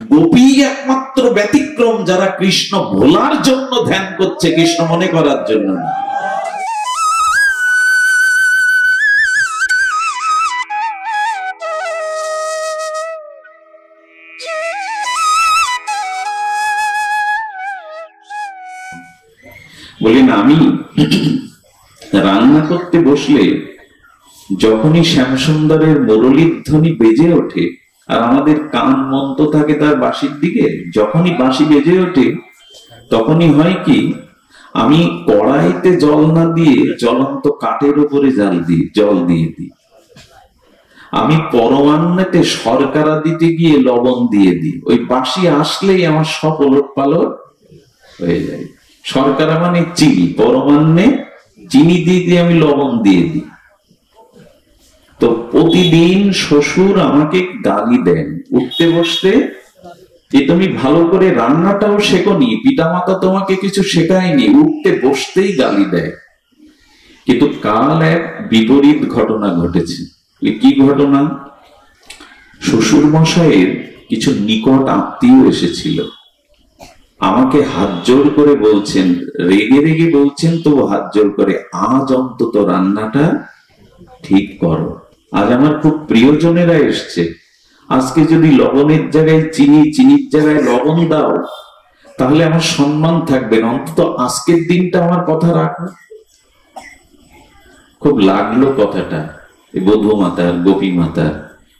গোপী একমাত্র ব্যতিক্রম যারা কৃষ্ণ ভোলার জন্য ধ্যান করছে, কৃষ্ণ মনে করার জন্য না। বলি না, আমি রান্না করতে বসলে যখনই শ্যামসুন্দরের মুরলীর ধ্বনি বেজে ওঠে, আর আমাদের কান মন্ত থাকে তার বাঁশির দিকে, যখনই বাঁশি বেজে ওঠে তখনই হয় কি, আমি কড়াইতে জল না দিয়ে জ্বলন্ত কাঠের উপরে জল দিয়ে দিই। আমি পরমান্নতে শর্করা দিতে গিয়ে লবণ দিয়ে দিই। ওই বাঁশি আসলেই আমার সব ওলট পালট হয়ে যায়। শর্করা মানে চিনি, পরমান্নে চিনি দিয়ে আমি লবণ দিয়ে দিই। তো প্রতিদিন শ্বশুর আমাকে গালি দেন উঠতে বসতে, যে তুমি ভালো করে রান্নাটাও শেখোনি, পিতামাতা তোমাকে কিছু শেখায়নি, উঠতে বসতেই গালি দেয়। কিন্তু কাল এক বিপরীত ঘটনা ঘটেছে। কি ঘটনা? শ্বশুর মশাইয়ের কিছু নিকট আত্মীয় এসেছিল, আমাকে হাত জোর করে বলছেন, রেগে রেগে বলছেন, তো হাত জোর করে, আজ অন্তত রান্নাটা ঠিক করো, আজ আমার খুব প্রিয়জনেরা এসছে, আজকে যদি লবণের জায়গায় চিনি, চিনির জায়গায় লবণ দাও তাহলে আমার সম্মান থাকবে না, অন্তত আজকের দিনটা আমার কথা রাখো। খুব লাগলো কথাটা বধূ মাতার, গোপী মাতার।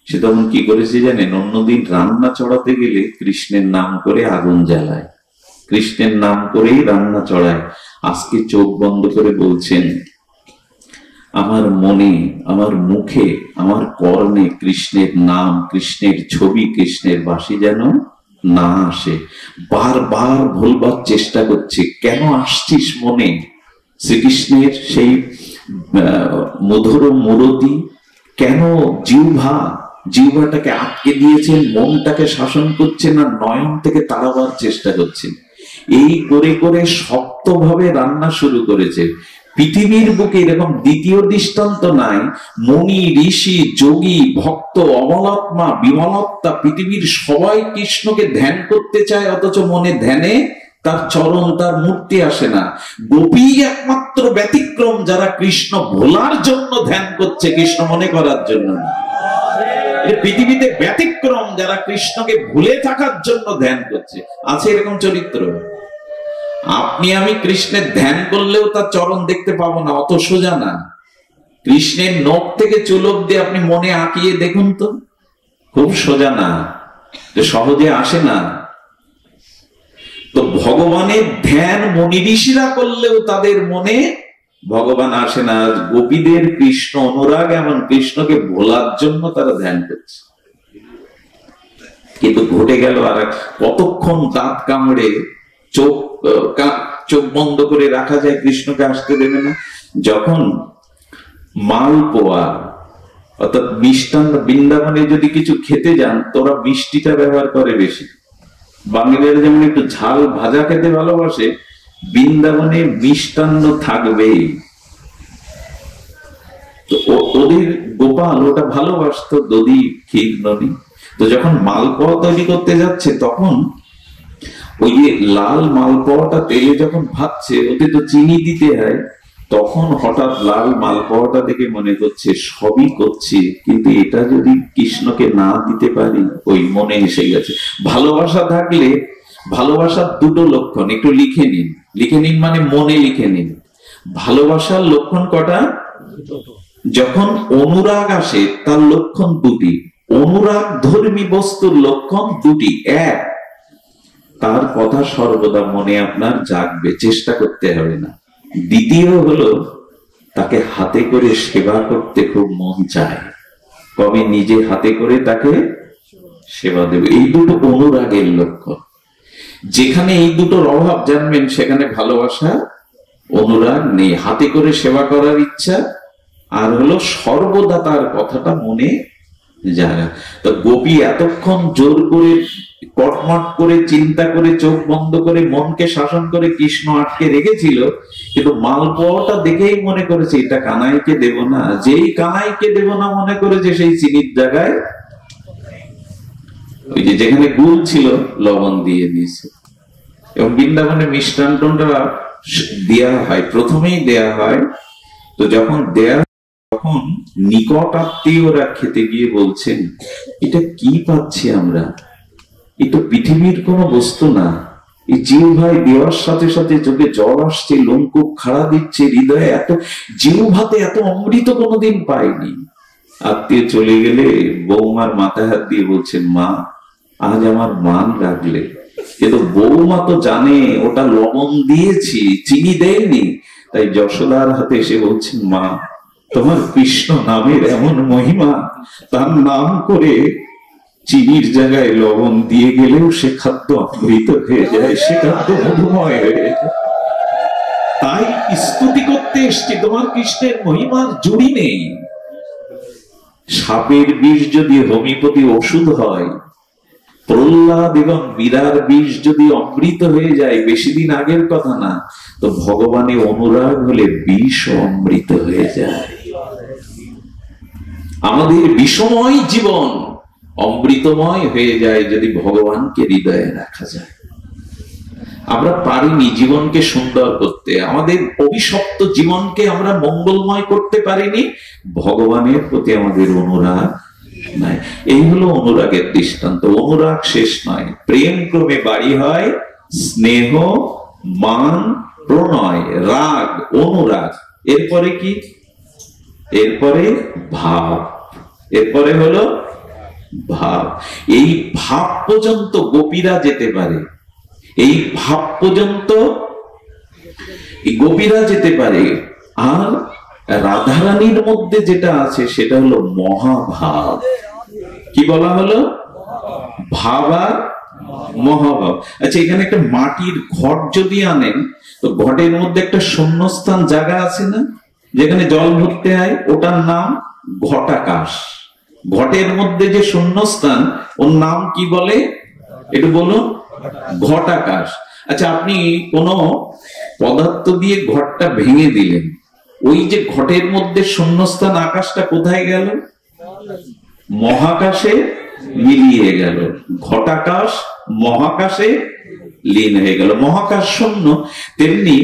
সে তখন কি করেছে জানেন? অন্যদিন রান্না চড়াতে গেলে কৃষ্ণের নাম করে আগুন জ্বালায়, কৃষ্ণের নাম করেই রান্না চড়ায়। আজকে চোখ বন্ধ করে বলছেন, আমার মনে, আমার মুখে, আমার কর্ণে কৃষ্ণের নাম, কৃষ্ণের ছবি, কৃষ্ণের বাঁশি যেন না আসে। বারবার বলবার চেষ্টা করছে, কেন আসছিস মনে? শ্রীকৃষ্ণের সেই মধুর মূরতি, কেন জিহ্বাটাকে আটকে দিয়েছেন, মনটাকে শাসন করছেন, আর নয়ন থেকে তাড়াবার চেষ্টা করছেন। এই করে করে শক্তভাবে রান্না শুরু করেছে। পৃথিবীর বুকে এরকম দ্বিতীয় দৃষ্টান্ত নাই। মুনি, ঋষি, যোগী, ভক্ত, অমলাত্মা, বিমলাত্মা, পৃথিবীর সবাই কৃষ্ণকে ধ্যান করতে চায়, অথচ মনে ধ্যানে তার চরণ, তার মূর্তি আসে না। গোপী একমাত্র ব্যতিক্রম যারা কৃষ্ণ ভোলার জন্য ধ্যান করছে, কৃষ্ণ মনে করার জন্য না। পৃথিবীতে ব্যতিক্রম যারা কৃষ্ণকে ভুলে থাকার জন্য ধ্যান করছে। আছে এরকম চরিত্র? আপনি আমি কৃষ্ণের ধ্যান করলেও তার চরণ দেখতে পাবো না, অত সোজা না। কৃষ্ণের নখ থেকে চুল অব্দি আপনি মনে আঁকিয়ে দেখুন তো, খুব সোজা না, সহজে আসে না। তো ভগবানের ধ্যান মুনি ঋষিরা করলেও তাদের মনে ভগবান আসে না। গোপীদের কৃষ্ণ অনুরাগ এমন, কৃষ্ণকে ভোলার জন্য তারা ধ্যান করছে। কিন্তু ঘটে গেল আর কতক্ষণ দাঁত কামড়ে চোখ বন্ধ করে রাখা যায়, কৃষ্ণকে আসতে দেবে না। যখন মালপোয়া অর্থাৎ মিষ্টান্ন, বৃন্দাবনে যদি কিছু খেতে যান তোরা মিষ্টিটা ব্যবহার করে বেশি। বাঙালিরা যেমন একটু ঝাল ভাজা খেতে ভালোবাসে, বৃন্দাবনে মিষ্টান্ন থাকবেই। তো ওদের গোপাল ওটা ভালোবাসতো, দধি, ক্ষীর, নদী। তো যখন মালপোয়া তৈরি করতে যাচ্ছে, তখন ওই যে লাল মালপোয়াটা তেলে যখন ভাজছে, ওতে তো চিনি দিতে হয়। তখন হঠাৎ লাল মালপোয়াটা দেখে মনে করছে সবই করছে, কিন্তু এটা যদি কৃষ্ণকে না দিতে পারি, ওই মনে এসে গেছে। ভালোবাসা থাকলে, ভালোবাসার দুটো লক্ষণ একটু লিখে নিন, লিখে নিন মানে মনে লিখে নিন। ভালোবাসার লক্ষণ কটা? যখন অনুরাগ আসে তার লক্ষণ দুটি। অনুরাগ ধর্মী বস্তুর লক্ষণ দুটি। এক, তার কথা সর্বদা মনে আপনার জাগবে, চেষ্টা করতে হবে না। দ্বিতীয় হলো, তাকে হাতে করে সেবা করতে খুব মন চায়, কবে নিজে হাতে করে তাকে সেবা দেবে। এই দুটো অনুরাগের লক্ষণ। যেখানে এই দুটোর অভাব জানবেন, সেখানে ভালোবাসা, অনুরাগ নেই। হাতে করে সেবা করার ইচ্ছা, আর হলো সর্বদা তার কথাটা মনে জায়গা। তো গোপী এতক্ষণ জোর করে, কটমট করে, চিন্তা করে, চোখ বন্ধ করে, মনকে শাসন করে কৃষ্ণ আটকে রেখেছিল, কিন্তু মালপোয়াটা দেখেই মনে করেছে এটা কানাইকে দেব না। যেই কানাইকে দেব না মনে করেছে, সেই চিনির জায়গায় ওই যে যেখানে গুড় ছিল লবণ দিয়ে দিয়েছে। এবং বৃন্দাবনে মিষ্টান্নটা দেয়া হয়, প্রথমেই দেয়া হয়। তো যখন দেয়া, তখন নিকট আত্মীয়রা খেতে গিয়ে বলছেন, এটা কি পাচ্ছি আমরা, এটা পৃথিবীর কোনো বস্তু না। এই জিউ ভাই দেওয়ার সাথে সাথে চোখে জল আসছে, লোমকূপ খাড়া দিচ্ছে, হৃদয়ে এত, জিউ ভাতে এত অমৃত কোনোদিন পাইনি। আত্মীয় চলে গেলে বৌমার মাথায় হাত দিয়ে বলছেন, মা আজ আমার মান রাখলে। কিন্তু বৌমা তো জানে ওটা লবণ দিয়েছি, চিনি দেয়নি। তাই যশোদার হাতে এসে বলছেন, মা তোমার কৃষ্ণ নামের এমন মহিমা, তার নাম করে চিনির জায়গায় লবণ দিয়ে গেলেও সে খাদ্য অমৃত হয়ে যায়, সে খাদ্য মধুময় হয়ে যায়। তাই স্তুতি করতে এসছি, তোমার কৃষ্ণের মহিমার জুড়ি নেই। সাপের বিষ যদি হোমিওপ্যাথি ওষুধ হয়, প্রহ্লাদ এবং মীরার বিষ যদি অমৃত হয়ে যায়, বেশি দিন আগের কথা না, তো ভগবানের অনুরাগ হলে বিষ অমৃত হয়ে যায়। আমাদের বিষময় জীবন অমৃতময় হয়ে যায় যদি ভগবানকে হৃদয়ে রাখা যায়। আমরা পারিনি জীবনকে সুন্দর করতে, আমাদের অভিশপ্ত জীবনকে আমরা মঙ্গলময় করতে পারিনি, ভগবানের প্রতি আমাদের অনুরাগ নাই। এই হলো অনুরাগের দৃষ্টান্ত। অনুরাগ শেষ নয়, প্রেম ক্রমে বাড়ি হয় স্নেহ, মান, প্রণয়, রাগ, অনুরাগ। এরপরে কি? এরপরে ভাব। এরপরে হলো ভাব। এই ভাব পর্যন্ত গোপীরা যেতে পারে, এই ভাব পর্যন্ত গোপীরা যেতে পারে। আর রাধারানীর মধ্যে যেটা আছে সেটা হলো মহাভাব। কি বলা হলো? ভাব আর মহাভাব। আচ্ছা, এখানে একটা মাটির ঘট যদি আনেন, তো ঘটের মধ্যে একটা শূন্যস্থান জায়গা আছে না, যেখানে জল ভরতে হয়, ওটার নাম ঘটাকাশ। ঘটের মধ্যে যে শূন্যস্থান, ওর নাম কি বলে একটু বলুন? ঘটাকাশ। আচ্ছা, আপনি কোন পদার্থ দিয়ে ঘটটা ভেঙে দিলেন, ওই যে ঘটের মধ্যে শূন্যস্থান আকাশটা কোথায় গেল? মহাকাশে মিলিয়ে গেল। ঘটাকাশ মহাকাশে লীন হয়ে গেল, মহাকাশ শূন্য। তেমনি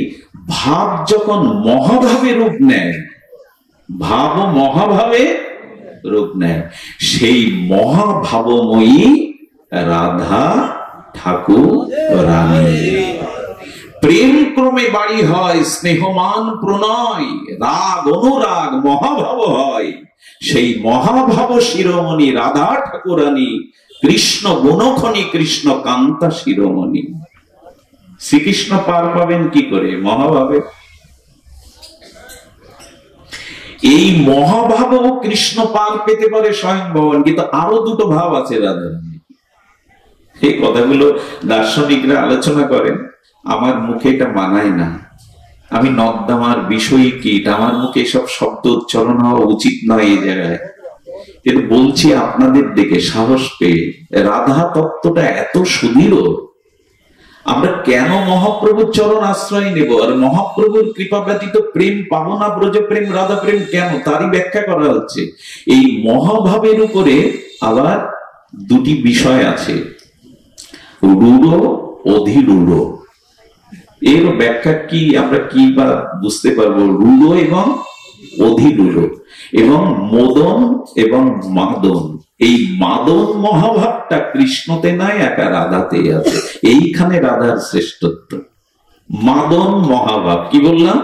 ভাব যখন মহাভাবে রূপ নেয়, ভাব মহাভাবে রূপ নেয়, সেই মহাভাবময়ী রাধা ঠাকুর রানী। প্রেম ক্রমে বাড়ি হয় স্নেহমান প্রণয়, রাগ অনুরাগ মহাভাব হয়, সেই মহাভাব শিরোমণি রাধা ঠাকুরানী, কৃষ্ণ গুণখনি কৃষ্ণ কান্তা শিরোমণি। শ্রীকৃষ্ণ পার পাবেন কি করে? মহাভাবে। এই মহাভাব কৃষ্ণ পার পেতে পারে স্বয়ং ভগবান। কিন্তু আরো দুটো ভাব আছে রাধারানী। এই কথাগুলো দার্শনিকরা আলোচনা করেন, আমার মুখে এটা মানায় না। আমি নর্দমার বিষয় কীট, আমার মুখে সব শব্দ উচ্চারণ হওয়া উচিত নয় এই জায়গায়। কিন্তু বলছি আপনাদের দেখে সাহস পেয়ে, রাধা তত্ত্বটা এত সুদৃঢ়। আমরা কেন মহাপ্রভুর চরণ আশ্রয় নেব? আর মহাপ্রভুর কৃপা ব্যতীত প্রেম পাবো না, ব্রজ প্রেম রাধা প্রেম কেন, তারই ব্যাখ্যা করা হচ্ছে। এই মহাভাবের উপরে আবার দুটি বিষয় আছে, রূঢ়, অধিরূঢ়। এর ব্যাখ্যা কি, আমরা কি বা বুঝতে পারবো? রূঢ় এবং অধিরূঢ়, এবং মদন এবং মাদন। এই মাদন মহাভাবটা কৃষ্ণতে নাই, একা রাধাতে আছে। এইখানে রাধার শ্রেষ্ঠত্ব। মাদন মহাভাব কি বললাম?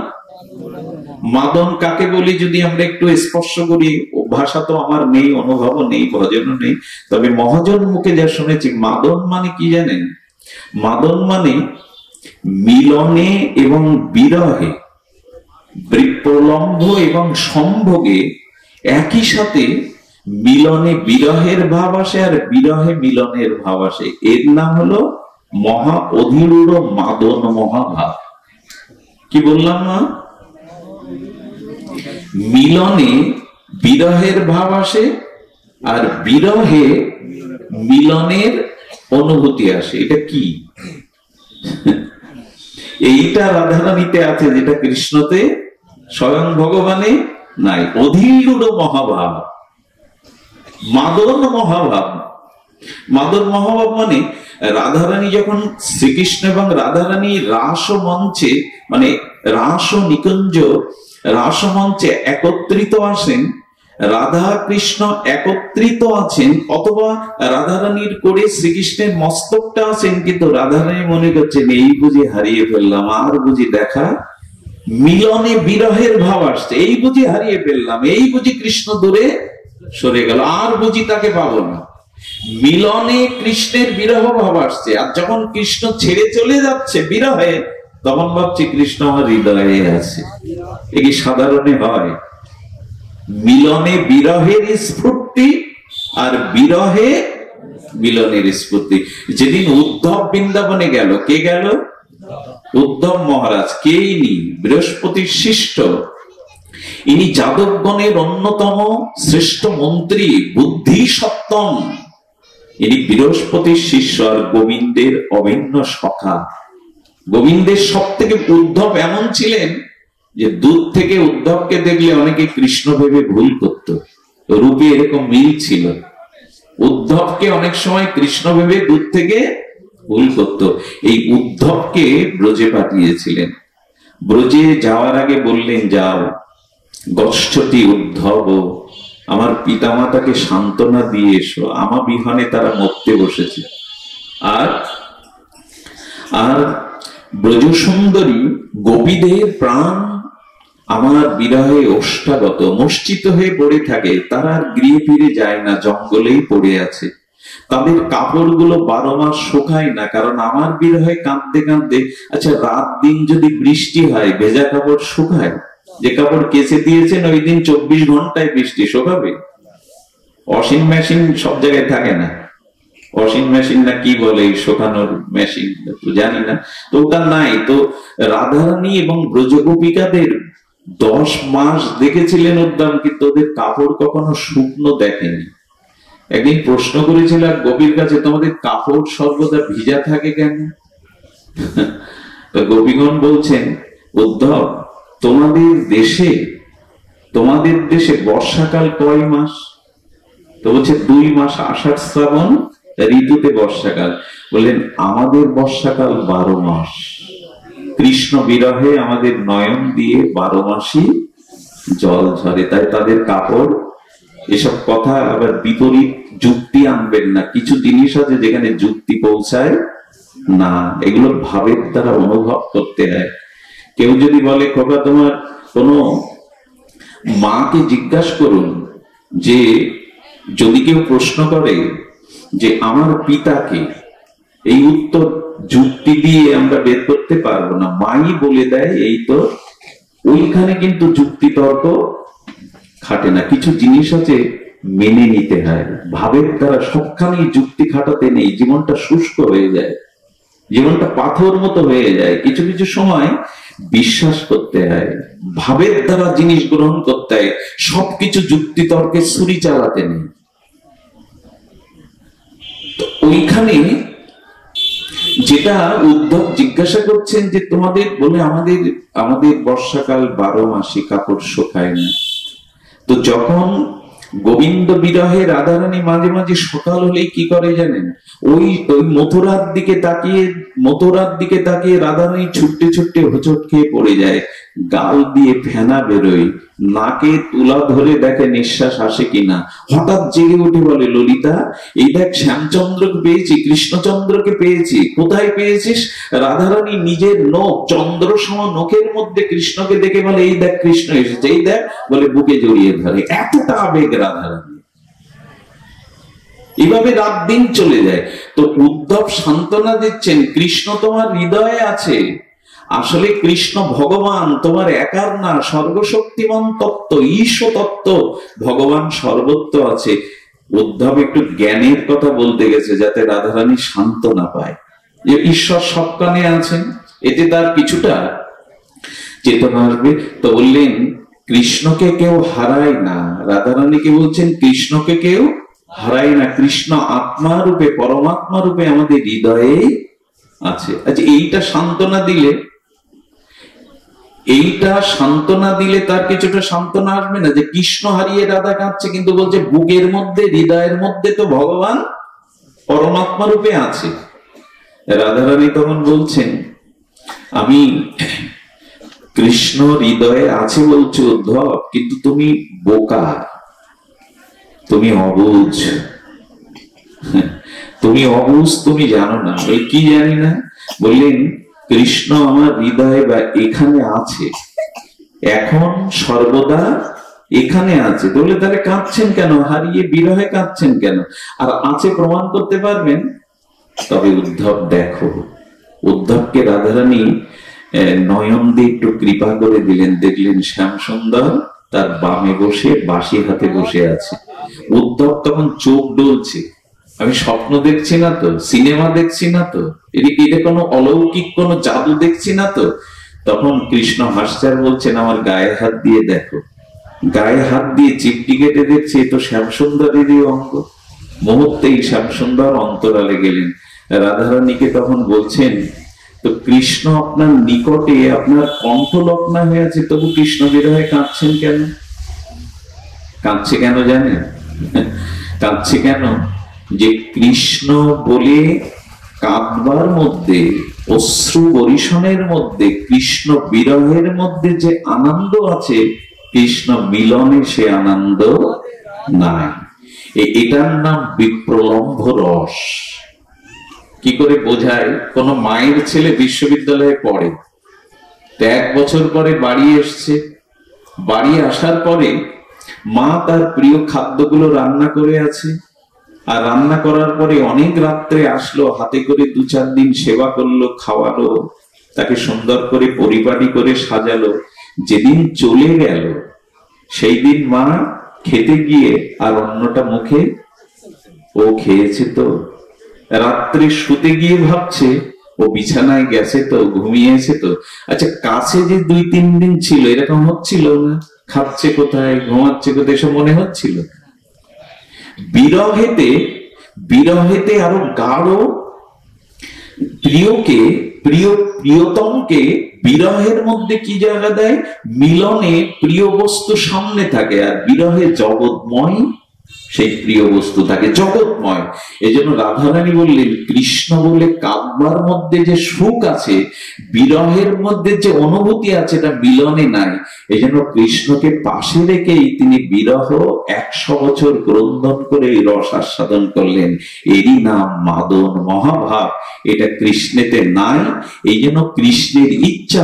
মাদন কাকে বলি যদি আমরা একটু স্পর্শ করি, ভাষা তো আমার নেই, অনুভবও নেই, ভজনও নেই, তবে মহাজন মুখে যা শুনেছি, মাদন মানে কি জানেন? মাদন মানে মিলনে এবং বিরহে, প্রলম্ব এবং সম্ভোগে একই সাথে মিলনে বিরহের ভাব আসে আর বিরহে মিলনের ভাব আসে। এর নাম হলো মহা অধিরূঢ় মাদন মহাভাব। কি বললাম না? মিলনে বিরহের ভাব আসে আর বিরহে মিলনের অনুভূতি আসে। এটা কি? এইটা রাধারানীতে আছে, যেটা কৃষ্ণতে স্বয়ং ভগবানে নাই। অধিরূঢ় মহাভাব, মাদন মহাভাব। মাদর মহাভাব মানে রাধারানী যখন শ্রীকৃষ্ণ এবং রাধারানী রাস মঞ্চে, মানে রাস নিকুঞ্জ রাস মঞ্চে একত্রিত আসেন, রাধা কৃষ্ণ একত্রিত আছেন, অথবা রাধারানীর করে শ্রীকৃষ্ণের মস্তকটা আছেন, কিন্তু রাধারানী মনে করছেন এই বুঝি হারিয়ে ফেললাম, আর বুঝি দেখা, মিলনে বিরহের ভাব আসছে, এই বুঝি হারিয়ে ফেললাম, এই বুঝি কৃষ্ণ দূরে সরে গেল, আর বুঝি তাকে পাবো না। মিলনে কৃষ্ণের বিরহ ভাব আসছে, আর যখন কৃষ্ণ ছেড়ে চলে যাচ্ছে বিরহে, তখন ভাবছি কৃষ্ণ আমার হৃদয়ে আছে। এ কি সাধারণে হয়? মিলনে বিরহের স্ফূর্তি, আর বিরহে মিলনের স্ফূর্তি। যেদিন উদ্ধব বৃন্দাবনে গেল, কে গেল? উদ্ধব মহারাজ। কে ইনি? বৃহস্পতির শিষ্য। ইনি যাদবগণের অন্যতম শ্রেষ্ঠ মন্ত্রী, বুদ্ধি সপ্তম। ইনি বৃহস্পতির শিষ্য আর গোবিন্দের অভিন্ন সখা। গোবিন্দের সব থেকে উদ্ধব এমন ছিলেন যে দূর থেকে উদ্ধবকে দেখলে অনেকে কৃষ্ণ ভেবে ভুল করত, রূপে এরকম মিল ছিল। উদ্ধবকে অনেক সময় কৃষ্ণ ভেবে দূর থেকে ভুল করত। এই উদ্ধবকে ব্রজে পাঠিয়েছিলেন। ব্রজে যাওয়ার আগে বললেন, যাও গচ্ছতি উদ্ধব, আমার পিতামাতাকে সান্ত্বনা দিয়ে এসো, আমার বিহনে তারা মরতে বসেছে। আর আর ব্রজসুন্দরী গোপীদের প্রাণ আমার বিরহে ওষ্ঠাগত, মূর্ছিত হয়ে পড়ে থাকে, তারা আর গৃহে ফিরে যায় না, জঙ্গলেই পড়ে আছে। তাদের কাপড়গুলো 12 মাস শুকায় না, কারণ আমার বিরহে কাঁদতে কাঁদতে। আচ্ছা, রাত দিন যদি বৃষ্টি হয়, ভেজা কাপড় শুকায়? যে কাপড় কেচে দিয়েছেন ওই দিন 24 ঘন্টায় বৃষ্টি শুকাবে? ওয়াশিং মেশিন সব জায়গায় থাকে না, ওয়াশিং মেশিন না কি বলে শুকানোর মেশিন, জানি না, তো ওটা নাই। তো রাধারানী এবং ব্রজগোপিকাদের 10 মাস দেখেছিলেন উদ্দাম, কিন্তু ওদের কাপড় কখনো শুকনো দেখেনি। একদিন প্রশ্ন করেছিল গোপীর কাছে, তোমাদের কাপড় সর্বদা ভিজা থাকে কেন? তো গোপীগণ বলছেন, উদ্ধব, তোমাদের দেশে বর্ষাকাল কয় মাস? তো বলছে 2 মাস, আষাঢ় শ্রাবণ ঋতুতে বর্ষাকাল। বললেন আমাদের বর্ষাকাল 12 মাস। কৃষ্ণ বিরহে আমাদের নয়ন দিয়ে 12 মাসই জল ঝরে, তাই তাদের কাপড়। এসব কথা আবার বিপরীত যুক্তি আনবেন না, কিছু জিনিস আছে যেখানে যুক্তি পৌঁছায় না, এগুলো ভাবের দ্বারা অনুভব করতে হয়। কেউ যদি বলে, খোকা তোমার কোনো মাকে জিজ্ঞাসা করুন, যে যদি কেউ প্রশ্ন করে যে আমার পিতাকে, এই উত্তর যুক্তি দিয়ে আমরা বের করতে পারবো না, মাই বলে দেয় এই তো। ওইখানে কিন্তু যুক্তি তর্ক খাটে না, কিছু জিনিস আছে মেনে নিতে হয়। ভাবের দ্বারা সবখানে যুক্তি খাটাতে নেই, জীবনটা শুষ্ক হয়ে যায়, জীবনটা পাথর মতো হয়ে যায়। কিছু কিছু সময় বিশ্বাস করতে হয়, ভাবের দ্বারা জিনিস গ্রহণ করতে হয়, সবকিছু যুক্তি তর্কে ছুরি চালাতে নেই। তো ওইখানে যেটা উদ্ধব জিজ্ঞাসা করছেন যে তোমাদের বলে আমাদের বর্ষাকাল 12 মাসই কাপড় শুকায় না। তো যখন গোবিন্দ বিরহে রাধারানী মাঝে মাঝে সকাল হলেই কি করে জানেন? ওই মথুরার দিকে তাকিয়ে রাধারানী ছুটতে ছুটতে হোঁচট খেয়ে পড়ে যায়, গাল দিয়ে ফেনা বেরোয়, নাকে তুলা ধরে দেখে নিঃশ্বাস আসে কিনা। হঠাৎ জেগে উঠে বলে, ললিতা এই দেখ শ্যামচন্দ্রকে পেয়েছি, কৃষ্ণচন্দ্রকে পেয়েছি। কোথায় পেয়েছিস? রাধারানী নিজের নখ, চন্দ্র সম নখের মধ্যে কৃষ্ণকে দেখে বলে, এই দেখ কৃষ্ণ এসেছে, এই দেখ, বলে বুকে জড়িয়ে ধরে। এতটা আবেগ রাধারানী। এইভাবে রাত দিন চলে যায়। তো উদ্ধব সান্ত্বনা দিচ্ছেন, কৃষ্ণ তোমার হৃদয়ে আছে। আসলে কৃষ্ণ ভগবান তোমার একার না, সর্বশক্তিমান তত্ত্ব, ঈশ তত্ত্ব, ভগবান সর্বত্র আছে। উদ্ধব একটু জ্ঞানের কথা বলতে গেছে যাতে রাধারানী সান্ত্বনা পায়, যে ঈশ্বর সবখানে আছেন, এতে তার কিছুটা চেতনা আসবে। তো বললেন কৃষ্ণকে কেউ হারায় না। রাধারানীকে বলছেন কৃষ্ণকে কেউ হারায় না, কৃষ্ণ আত্মা রূপে, পরমাত্মা রূপে আমাদের হৃদয়ে আছে। আচ্ছা, এইটা সান্ত্বনা দিলে তার কিছুটা সান্ত্বনা আসবে না? যে কৃষ্ণ হারিয়ে রাধা কাঁদছে, কিন্তু বলছে বুকের মধ্যে, হৃদয়ের মধ্যে তো ভগবান পরমাত্মা রূপে আছে। রাধারানী তখন বলছেন, আমি কৃষ্ণ হৃদয়ে আছে বলছো উদ্ধব, কিন্তু তুমি বোকা, তুমি অবুঝ, তুমি অবুঝ, তুমি জানো না। ওই কি জানি না, বললেন কৃষ্ণ আমার হৃদয়ে বা এখানে আছে, এখন সর্বদা এখানে আছে। বললে তাহলে কাঁদছেন কেন, হারিয়ে বিরহে কাঁদছেন কেন? আর আছে প্রমাণ করতে পারবেন? তবে উদ্ধব দেখো, উদ্ধবকে রাধারানী নয়ন দিয়ে একটু কৃপা করে দিলেন, দেখলেন শ্যাম সুন্দর তার বামে বসে বাঁশি হাতে বসে আছে। উদ্ধব তখন চোখ ডলছে, আমি স্বপ্ন দেখছি না তো, সিনেমা দেখছি না তো, এটা কোনো অলৌকিক কোনো জাদু দেখছি না তো। তখন কৃষ্ণ হাসচার বলছেন, আমার গায়ে হাত দিয়ে দেখো। গায়ে হাত দিয়ে চিপটি কেটে দেখছে, তো শ্যামসুন্দরেরই অঙ্গ। মুহূর্তেই শ্যামসুন্দর অন্তরালে গেলেন। রাধারানীকে তখন বলছেন, তো কৃষ্ণ আপনার নিকটে, আপনার কণ্ঠলগ্না হয়ে আছে, তবু কৃষ্ণ বিরহে কাঁদছেন কেন? কাঁদছে কেন জানেন? কাঁদছে কেন? যে কৃষ্ণ বলে কাঁদবার মধ্যে, অশ্রু বরিশনের মধ্যে, কৃষ্ণ বিরহের মধ্যে যে আনন্দ আছে, কৃষ্ণ মিলনে সে আনন্দ নাই। এটার নাম বিপ্রলম্ভ রস। কি করে বোঝায়? কোন মায়ের ছেলে বিশ্ববিদ্যালয়ে পড়ে, 1 বছর পরে বাড়ি এসছে, বাড়ি আসার পরে মা তার প্রিয় খাদ্যগুলো রান্না করে আছে, আর রান্না করার পরে অনেক রাত্রে আসলো, হাতে করে 2-4 দিন সেবা করলো, খাওয়ালো, তাকে সুন্দর করে পরিপাটি করে সাজালো। যেদিন চলে গেল সেই দিন মা খেতে গিয়ে আর অন্যটা মুখে, ও খেয়েছে তো। রাত্রে শুতে গিয়ে ভাবছে, ও বিছানায় গেছে তো, ঘুমিয়েছে তো। আচ্ছা, কাছে যে 2-3 দিন ছিল, এরকম হচ্ছিল না? খাচ্ছে কোথায়, ঘুমাচ্ছে কোথায়, এসব মনে হচ্ছিল? বিরহেতে, বিরহেতে আরো গাঢ়, প্রিয়কে, প্রিয়তমকে বিরহের মধ্যে কি জায়গা দেয়? মিলনে প্রিয় বস্তু সামনে থাকে, আর বিরহে জগৎময় সেই প্রিয় বস্তু থাকে, জগৎময়। এই জন্য রাধারানী বললেন, কৃষ্ণ বলে কাঁদবার মধ্যে যে সুখ আছে, বিরহের মধ্যে যে অনুভূতি আছে, এটা মিলনে নাই। এই জন্য কৃষ্ণকে পাশে রেখেই তিনি বিরহ 100 বছর ক্রন্দন করে রস আস্বাদন করলেন। এরই নাম মাদন মহাভাব। এটা কৃষ্ণেতে নাই। এই জন্য কৃষ্ণের ইচ্ছা